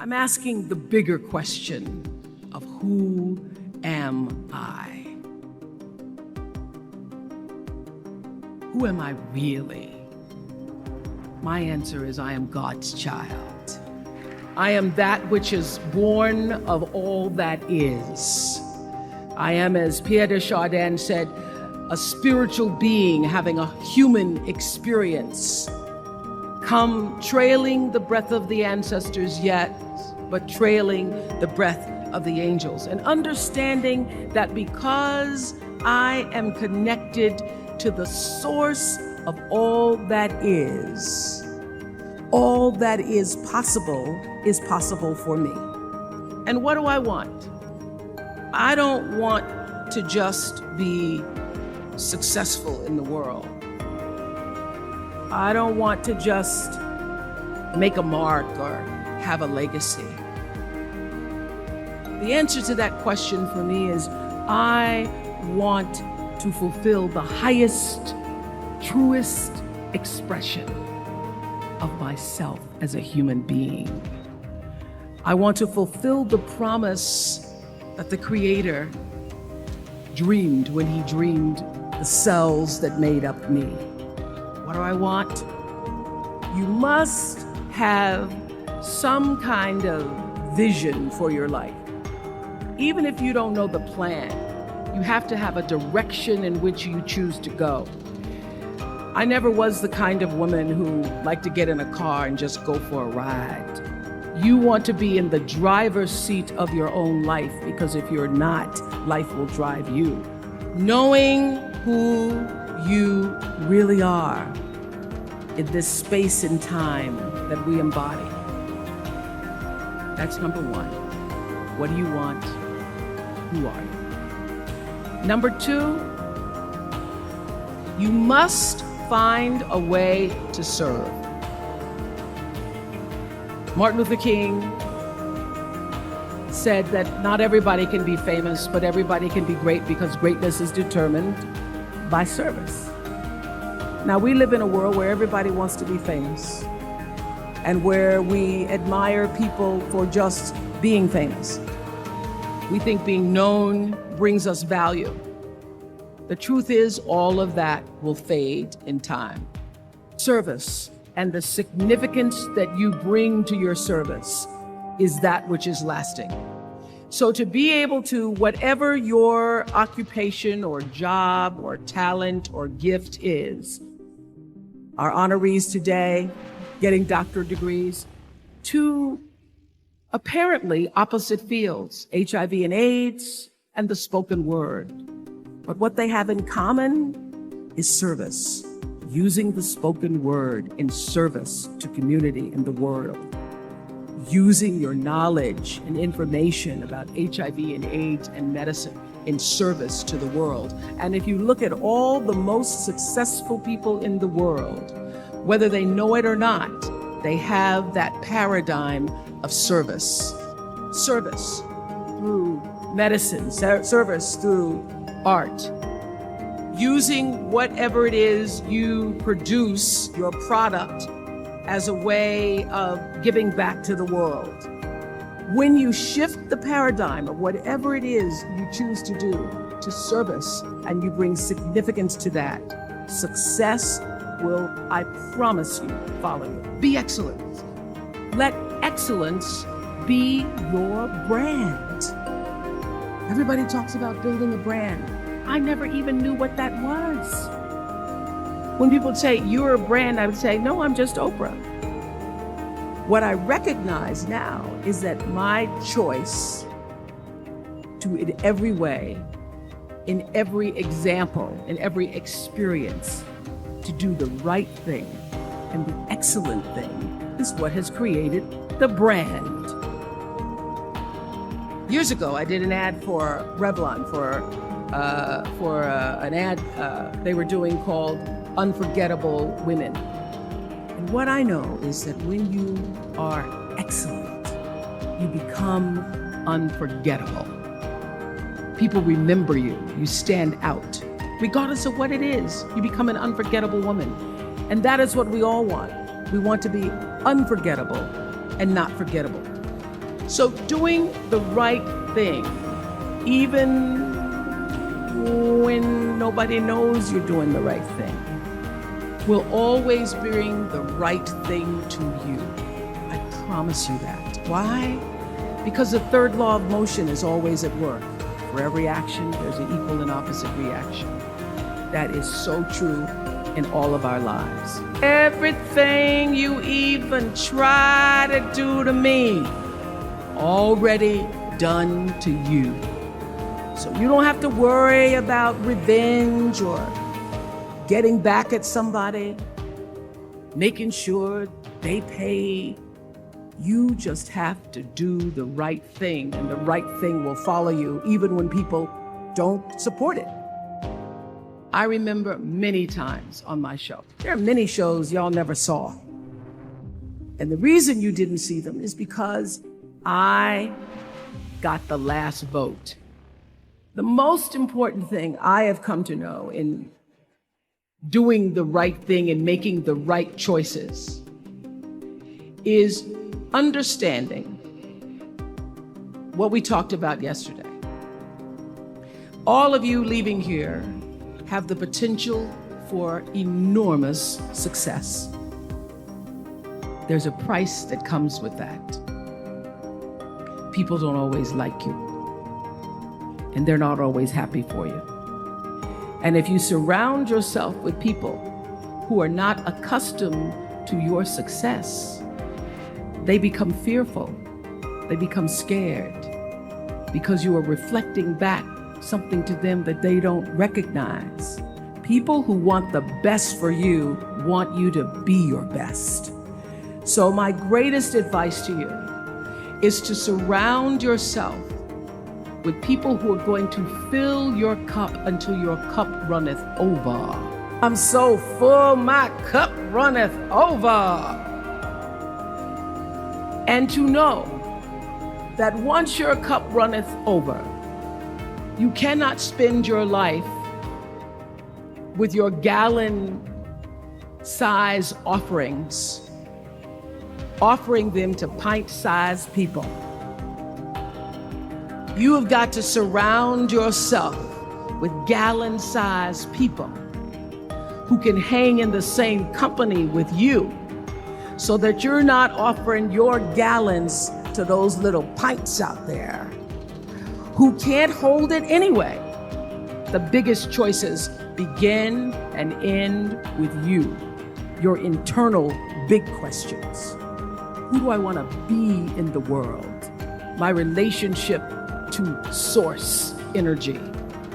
I'm asking the bigger question of who am I? Who am I really? My answer is I am God's child. I am that which is born of all that is. I am, as Pierre de Chardin said, a spiritual being having a human experience. Come trailing the breath of the ancestors yet, but trailing the breath of the angels. And understanding that because I am connected to the source of all that is possible for me. And what do I want? I don't want to just be successful in the world. I don't want to just make a mark or have a legacy. The answer to that question for me is I want to fulfill the highest, truest expression of myself as a human being. I want to fulfill the promise that the Creator dreamed when He dreamed the cells that made up me. What do I want? You must have some kind of vision for your life. Even if you don't know the plan, you have to have a direction in which you choose to go. I never was the kind of woman who liked to get in a car and just go for a ride. You want to be in the driver's seat of your own life, because if you're not, life will drive you. Knowing who you really are in this space and time that we embody. That's number one. What do you want? Who are you? Number two, you must find a way to serve. Martin Luther King said that not everybody can be famous, but everybody can be great, because greatness is determined by service. Now, we live in a world where everybody wants to be famous and where we admire people for just being famous. We think being known brings us value. The truth is, all of that will fade in time. Service and the significance that you bring to your service is that which is lasting. So to be able to, whatever your occupation or job or talent or gift is, our honorees today getting doctorate degrees, to apparently opposite fields, HIV and AIDS and the spoken word. But what they have in common is service, using the spoken word in service to community and the world, using your knowledge and information about HIV and AIDS and medicine in service to the world. And if you look at all the most successful people in the world, whether they know it or not, they have that paradigm of service. Service through medicine, service through art. Using whatever it is you produce, your product, as a way of giving back to the world. When you shift the paradigm of whatever it is you choose to do to service, and you bring significance to that, success will, I promise you, follow you. Be excellent. Let excellence be your brand. Everybody talks about building a brand. I never even knew what that was. When people say, you're a brand, I would say, no, I'm just Oprah. What I recognize now is that my choice to, in every way, in every example, in every experience, to do the right thing and the excellent thing is what has created the brand. Years ago, I did an ad for Revlon for an ad they were doing called Unforgettable Women. And what I know is that when you are excellent, you become unforgettable. People remember you, you stand out. Regardless of what it is, you become an unforgettable woman. And that is what we all want. We want to be unforgettable and not forgettable. So doing the right thing, even when nobody knows you're doing the right thing, will always bring the right thing to you. I promise you that. Why? Because the third law of motion is always at work. For every action, there's an equal and opposite reaction. That is so true in all of our lives. Everything you even try to do to me, already done to you. So you don't have to worry about revenge or getting back at somebody, making sure they pay. You just have to do the right thing, and the right thing will follow you even when people don't support it. I remember many times on my show. There are many shows y'all never saw. And the reason you didn't see them is because I got the last vote. The most important thing I have come to know in doing the right thing and making the right choices is understanding what we talked about yesterday. All of you leaving here have the potential for enormous success. There's a price that comes with that. People don't always like you, and they're not always happy for you. And if you surround yourself with people who are not accustomed to your success, they become fearful, they become scared, because you are reflecting back something to them that they don't recognize. People who want the best for you want you to be your best. So my greatest advice to you is to surround yourself with people who are going to fill your cup until your cup runneth over. I'm so full, my cup runneth over. And to know that once your cup runneth over, you cannot spend your life with your gallon-size offerings, offering them to pint-sized people. You have got to surround yourself with gallon-sized people who can hang in the same company with you, so that you're not offering your gallons to those little pints out there who can't hold it anyway. The biggest choices begin and end with you, your internal big questions. Who do I want to be in the world? My relationship to source energy,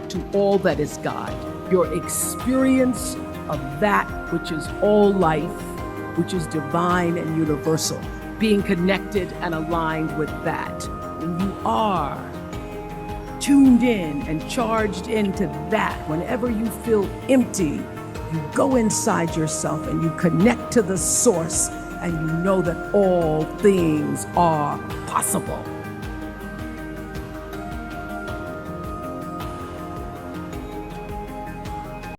to all that is God, your experience of that which is all life, which is divine and universal, being connected and aligned with that. When you are tuned in and charged into that, whenever you feel empty, you go inside yourself and you connect to the source, and you know that all things are possible.